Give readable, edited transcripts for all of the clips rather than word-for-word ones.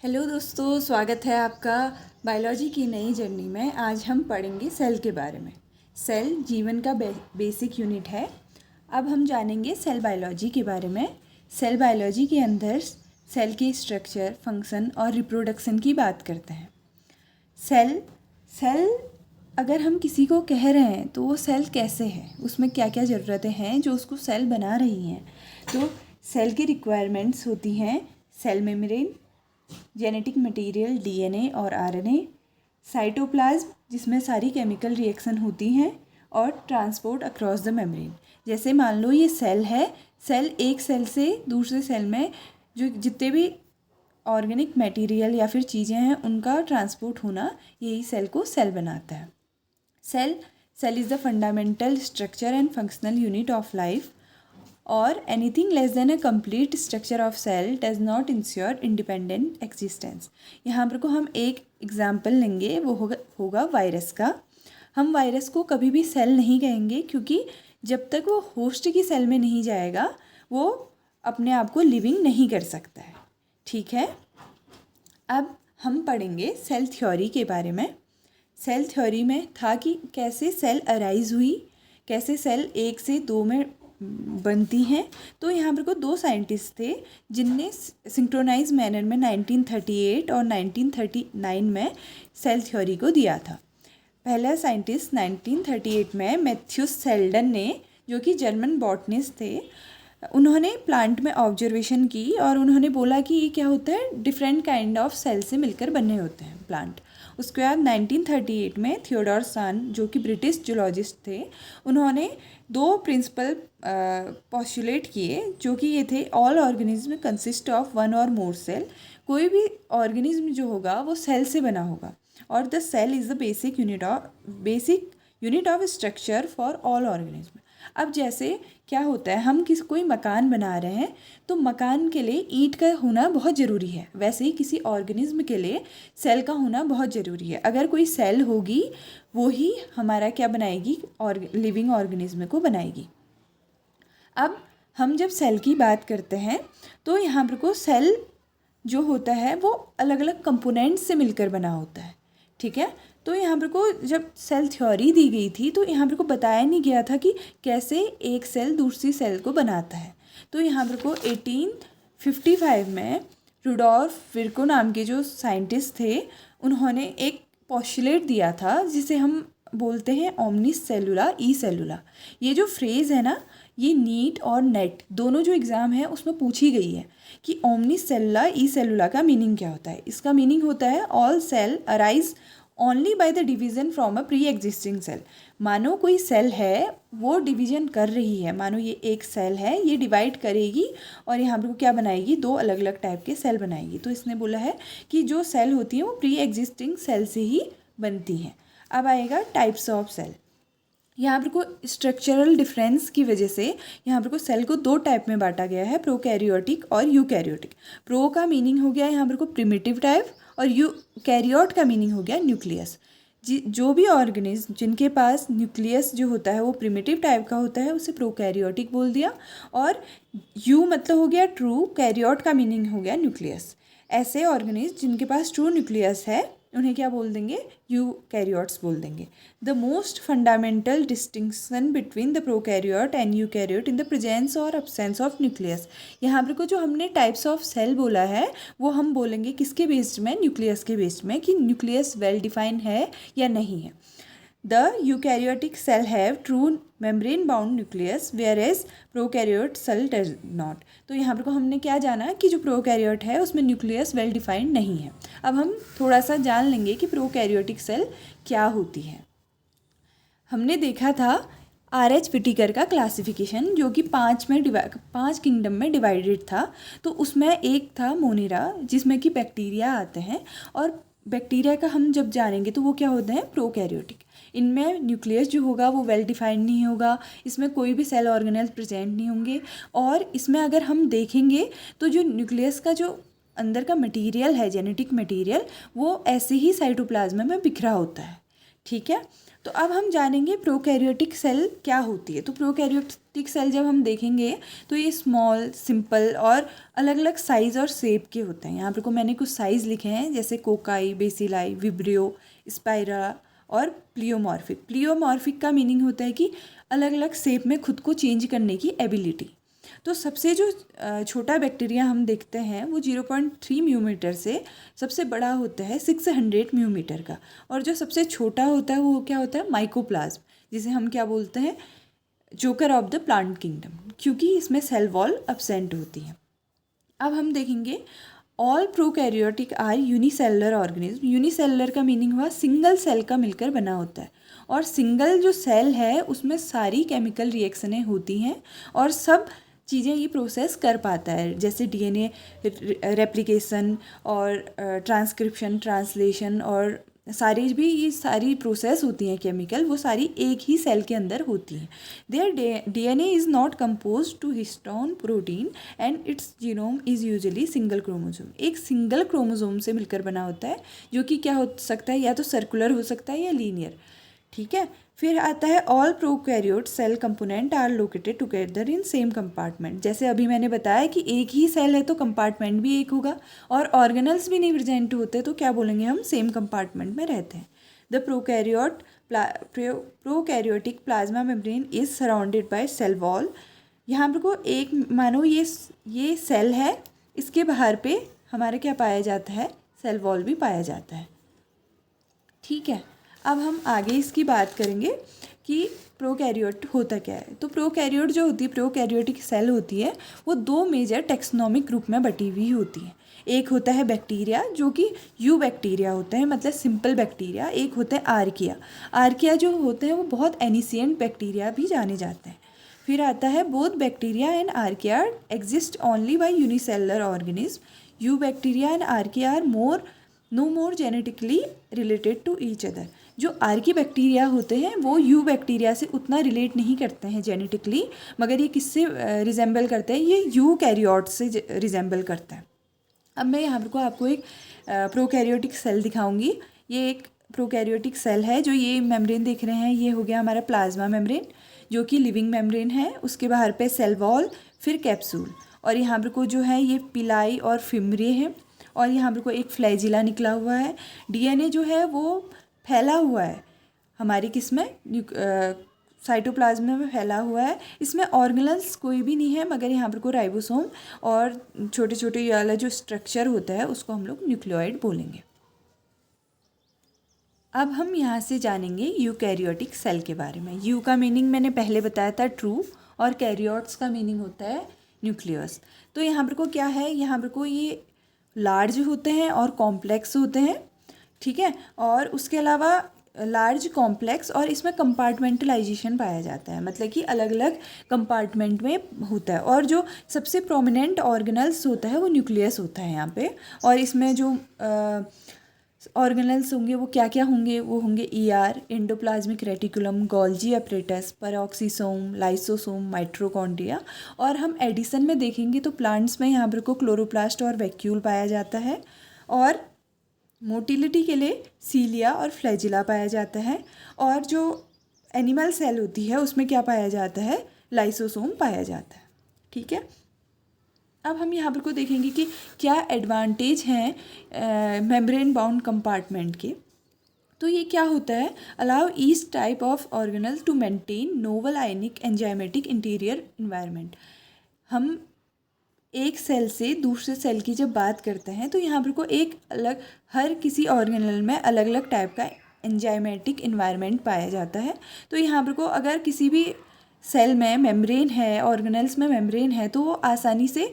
Hello दोस्तों, स्वागत है आपका बायोलॉजी की नई जर्नी में। आज हम पढ़ेंगे सेल के बारे में। सेल जीवन का बेसिक यूनिट है। अब हम जानेंगे सेल बायोलॉजी के बारे में। सेल बायोलॉजी के अंदर सेल के स्ट्रक्चर, फंक्शन और रिप्रोडक्शन की बात करते हैं। सेल सेल अगर हम किसी को कह रहे हैं तो वो सेल कैसे है, उसमें क्या क्या ज़रूरतें हैं जो उसको सेल बना रही हैं। तो सेल की रिक्वायरमेंट्स होती हैं cell membrane, genetic material DNA और आरएनए, साइटोप्लाज्म जिसमें सारी केमिकल रिएक्शन होती हैं, और ट्रांसपोर्ट अक्रॉस द मेम्ब्रेन। जैसे मान लो ये सेल है, सेल एक सेल से दूसरे सेल में जो जितने भी ऑर्गेनिक मटेरियल या फिर चीज़ें हैं उनका ट्रांसपोर्ट होना, यही सेल को सेल बनाता है। Cell is the fundamental structure and functional unit of life, और anything less than a complete structure of cell does not ensure independent existence. यहाँ पर को हम एक एग्जाम्पल लेंगे, वो होगा वायरस का। हम वायरस को कभी भी सेल नहीं कहेंगे, क्योंकि जब तक वो होस्ट की सेल में नहीं जाएगा वो अपने आप को लिविंग नहीं कर सकता है। ठीक है, अब हम पढ़ेंगे सेल थ्योरी के बारे में। सेल थ्योरी में था कि कैसे सेल अराइज हुई, कैसे सेल एक से दो में बनती हैं। तो यहाँ पर को दो साइंटिस्ट थे जिनने सिंक्रोनाइज मैनर में 1938 और 1939 में सेल थ्योरी को दिया था। पहला साइंटिस्ट 1938 में मैथ्यूस सेल्डन ने, जो कि जर्मन बॉटनिस्ट थे, उन्होंने प्लांट में ऑब्जर्वेशन की और उन्होंने बोला कि ये क्या होता है, डिफरेंट काइंड ऑफ सेल से मिलकर बने होते हैं प्लांट। उसके बाद 1938 में थियोडोर सान, जो कि ब्रिटिश जूलॉजिस्ट थे, उन्होंने दो प्रिंसिपल पोस्टुलेट किए, जो कि ये थे all organism consist of one और मोर सेल। कोई भी ऑर्गेनिज्म जो होगा वो सेल से बना होगा, और the cell is the basic unit of structure for all organism. अब जैसे क्या होता है, हम कोई मकान बना रहे हैं तो मकान के लिए ईंट का होना बहुत ज़रूरी है, वैसे ही किसी ऑर्गेनिज्म के लिए सेल का होना बहुत ज़रूरी है। अगर कोई सेल होगी वो ही हमारा क्या बनाएगी, और लिविंग ऑर्गेनिज्म को बनाएगी। अब हम जब सेल की बात करते हैं तो यहाँ पर को सेल जो होता है वो अलग अलग कंपोनेंट्स से मिलकर बना होता है। ठीक है, तो यहाँ पर को जब सेल थ्योरी दी गई थी तो यहाँ पर को बताया नहीं गया था कि कैसे एक सेल दूसरी सेल को बनाता है। तो यहाँ पर को 1855 में रुडोल्फ विर्को नाम के जो साइंटिस्ट थे, उन्होंने एक पोस्टुलेट दिया था जिसे हम बोलते हैं ओमनिस सेलुला ई सेलुला। ये जो फ्रेज़ है ना, ये नीट और नेट दोनों जो एग्ज़ाम है उसमें पूछी गई है कि ओमनिस सेलुला ई सेलुला का मीनिंग क्या होता है। इसका मीनिंग होता है all cell arise only by the division from a pre existing cell. मानो कोई सेल है वो डिवीजन कर रही है, मानो ये एक सेल है, ये डिवाइड करेगी और यहाँ पर क्या बनाएगी, दो अलग अलग टाइप के सेल बनाएगी। तो इसने बोला है कि जो सेल होती है वो प्री एग्जिस्टिंग सेल से ही बनती हैं। अब आएगा टाइप्स ऑफ सेल। यहाँ पर को स्ट्रक्चरल डिफरेंस की वजह से यहाँ पर को सेल को दो टाइप में बांटा गया है, प्रोकैरियोटिक और यूकैरियोटिक। प्रो का मीनिंग हो गया यहाँ पर को प्रिमिटिव टाइप, और यूकैरियोट का मीनिंग हो गया न्यूक्लियस। जो भी ऑर्गेनिज्म जिनके पास न्यूक्लियस जो होता है वो प्रिमिटिव टाइप का होता है उसे प्रोकैरियोटिक बोल दिया, और यू मतलब हो गया ट्रू, कैरियोट का मीनिंग हो गया न्यूक्लियस। ऐसे ऑर्गेनिज्म जिनके पास ट्रू न्यूक्लियस है उन्हें क्या बोल देंगे, यूकैरियोट्स बोल देंगे। The most fundamental distinction between the prokaryote and eukaryote in the presence और अब्सेंस ऑफ न्यूक्लियस। यहाँ पर को जो हमने टाइप्स ऑफ सेल बोला है वो हम बोलेंगे किसके बेस्ड में, न्यूक्लियस के बेस्ड में, कि न्यूक्लियस वेल डिफाइंड है या नहीं है। The eukaryotic cell have true membrane bound nucleus whereas prokaryote cell does not। तो यहाँ पर को हमने क्या जाना कि जो प्रोकैरियोट है उसमें न्यूक्लियस वेल डिफाइंड नहीं है। अब हम थोड़ा सा जान लेंगे कि प्रोकैरियोटिक सेल क्या होती है। हमने देखा था RH व्हिटेकर का क्लासिफिकेशन, जो कि पांच किंगडम में डिवाइडेड था। तो उसमें एक था मोनेरा, जिसमें कि बैक्टीरिया आते हैं, और बैक्टीरिया का हम जब जानेंगे तो वो क्या होते हैं, प्रोकैरियोटिक। इनमें न्यूक्लियस जो होगा वो वेल डिफाइंड नहीं होगा, इसमें कोई भी सेल ऑर्गेनेल्स प्रेजेंट नहीं होंगे, और इसमें अगर हम देखेंगे तो जो न्यूक्लियस का जो अंदर का मटेरियल है, जेनेटिक मटेरियल, वो ऐसे ही साइटोप्लाज्म में बिखरा होता है। ठीक है। तो अब हम जानेंगे प्रोकैरियोटिक सेल क्या होती है। तो प्रोकैरियोटिक सेल जब हम देखेंगे तो ये स्मॉल, सिंपल और अलग अलग साइज़ और शेप के होते हैं। यहाँ पर को मैंने कुछ साइज़ लिखे हैं, जैसे कोकाई, बेसिलाई, विब्रियो, स्पाइरा और प्लियोमॉर्फिक। प्लियोमॉर्फिक का मीनिंग होता है कि अलग अलग शेप में खुद को चेंज करने की एबिलिटी। तो सबसे जो छोटा बैक्टीरिया हम देखते हैं वो 0.3 म्यूमीटर से सबसे बड़ा होता है 600 म्यूमीटर का, और जो सबसे छोटा होता है वो क्या होता है, माइकोप्लाज्म, जिसे हम क्या बोलते हैं, joker of the plant kingdom, क्योंकि इसमें सेल वॉल अब्सेंट होती है। अब हम देखेंगे all prokaryotic are unicellular organism. Unicellular का मीनिंग हुआ सिंगल सेल का मिलकर बना होता है, और सिंगल जो सेल है उसमें सारी केमिकल रिएक्शनें होती हैं और सब चीज़ें ये प्रोसेस कर पाता है, जैसे डीएनए रेप्लिकेशन और ट्रांसक्रिप्शन, ट्रांसलेशन और सारी भी ये सारी प्रोसेस होती हैं केमिकल, वो सारी एक ही सेल के अंदर होती हैं। There DNA is not compose to histone protein and its genome is usually single chromosome. एक सिंगल क्रोमोसोम से मिलकर बना होता है, जो कि क्या हो सकता है, या तो सर्कुलर हो सकता है या लीनियर। ठीक है। फिर आता है all prokaryote cell component are located together in same compartment. जैसे अभी मैंने बताया कि एक ही सेल है तो कंपार्टमेंट भी एक होगा, और ऑर्गेनल्स भी नहीं प्रेजेंट होते तो क्या बोलेंगे हम, सेम कंपार्टमेंट में रहते हैं। The prokaryotic plasma membrane is surrounded by cell wall. यहाँ पर को एक मानो ये सेल है, इसके बाहर पे हमारे क्या पाया जाता है, सेल वॉल भी पाया जाता है। ठीक है। अब हम आगे इसकी बात करेंगे कि प्रोकैरियोट होता क्या है। तो प्रोकैरियोट जो होती है, प्रोकैरियोटिक सेल होती है, वो दो मेजर टेक्सोनोमिक ग्रुप में बटी हुई होती है। एक होता है बैक्टीरिया, जो कि यू बैक्टीरिया होता है, मतलब सिंपल बैक्टीरिया। एक होता है आर्किया। आर्किया जो होते हैं वो बहुत एनिसियंट बैक्टीरिया भी जाने जाते हैं। फिर आता है both bacteria and archaea exist only by unicellular organism. You bacteria and archaea are no more genetically related to each other. जो आर्की बैक्टीरिया होते हैं वो यू बैक्टीरिया से उतना रिलेट नहीं करते हैं जेनेटिकली, मगर ये किससे रिजेंबल करते हैं, ये यू कैरियोट से रिजेंबल करता है। अब मैं यहाँ पर को आपको एक प्रोकैरियोटिक सेल दिखाऊंगी। ये एक प्रोकैरियोटिक सेल है। जो ये मेम्ब्रेन देख रहे हैं, ये हो गया हमारा प्लाज्मा मेम्ब्रेन, जो कि लिविंग मेम्ब्रेन है। उसके बाहर पे सेल वॉल, फिर कैप्सूल, और यहाँ पर को जो है ये पिलाई और फिमरे है, और यहाँ पर को एक फ्लैजिला निकला हुआ है। डीएनए जो है वो फैला हुआ है हमारी किसमें, साइटोप्लाज्म में फैला हुआ है। इसमें ऑर्गेनल्स कोई भी नहीं है, मगर यहाँ पर को राइबोसोम और छोटे छोटे ये वाला जो स्ट्रक्चर होता है उसको हम लोग न्यूक्लियोइड बोलेंगे। अब हम यहाँ से जानेंगे यूकैरियोटिक सेल के बारे में। यू का मीनिंग मैंने पहले बताया था, ट्रू, और कैरियोट्स का मीनिंग होता है न्यूक्लियस। तो यहाँ पर को क्या है, यहाँ पर को ये लार्ज होते हैं और कॉम्प्लेक्स होते हैं। ठीक है। और उसके अलावा लार्ज, कॉम्प्लेक्स, और इसमें कंपार्टमेंटलाइजेशन पाया जाता है, मतलब कि अलग अलग कंपार्टमेंट में होता है। और जो सबसे प्रोमिनेंट ऑर्गेनल्स होता है वो न्यूक्लियस होता है यहाँ पे। और इसमें जो ऑर्गेनल्स होंगे वो क्या क्या होंगे, वो होंगे ER, endoplasmic reticulum, Golgi apparatus, peroxisome, lysosome, mitochondria. और हम एडिशन में देखेंगे तो प्लांट्स में यहाँ पर को क्लोरोप्लास्ट और वैक्यूल पाया जाता है, और मोटिलिटी के लिए सीलिया और फ्लैजिला पाया जाता है। और जो एनिमल सेल होती है उसमें क्या पाया जाता है, लाइसोसोम पाया जाता है। ठीक है। अब हम यहाँ पर को देखेंगे कि क्या एडवांटेज हैं मेम्ब्रेन बाउंड कंपार्टमेंट के। तो ये क्या होता है, allow each type of organelle to maintain novel ionic enzymatic interior environment. हम एक सेल से दूसरे सेल की जब बात करते हैं तो यहाँ पर को एक अलग, हर किसी ऑर्गेनल में अलग अलग टाइप का एंजाइमेटिक इन्वायरमेंट पाया जाता है। तो यहाँ पर को अगर किसी भी सेल में मेम्ब्रेन है, ऑर्गेनल्स में मेम्ब्रेन है, तो वो आसानी से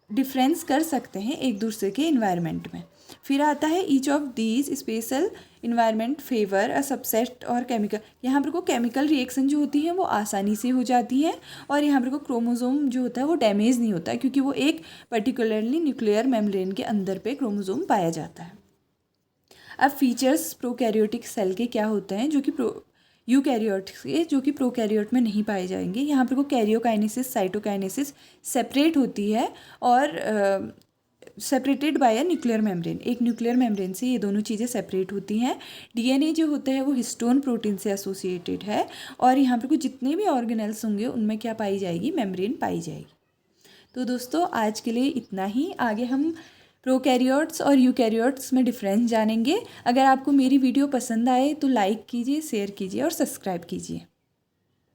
डिफरेंस कर सकते हैं एक दूसरे के इन्वायरमेंट में। फिर आता है each of these special environment favour a subset और केमिकल। यहाँ पर को केमिकल रिएक्शन जो होती है वो आसानी से हो जाती है, और यहाँ पर को क्रोमोसोम जो होता है वो डैमेज नहीं होता है, क्योंकि वो एक पर्टिकुलरली न्यूक्लियर मेम्ब्रेन के अंदर पे क्रोमोसोम पाया जाता है। अब फीचर्स प्रोकैरियोटिक सेल के क्या होते हैं जो कि यूकैरियोट्स के, जो कि प्रोकैरियोट में नहीं पाए जाएंगे। यहाँ पर को कैरियोकाइनेसिस, साइटोकाइनेसिस सेपरेट होती है, और separated by a nuclear membrane. एक न्यूक्लियर मेम्ब्रेन से ये दोनों चीज़ें सेपरेट होती हैं। डीएनए जो होता है वो हिस्टोन प्रोटीन से एसोसिएटेड है, और यहाँ पर कुछ जितने भी ऑर्गेनेल्स होंगे उनमें क्या पाई जाएगी, मेम्ब्रेन पाई जाएगी। तो दोस्तों आज के लिए इतना ही। आगे हम प्रोकैरियोट्स और यूकैरियोट्स में डिफरेंस जानेंगे। अगर आपको मेरी वीडियो पसंद आए तो लाइक कीजिए, शेयर कीजिए और सब्सक्राइब कीजिए।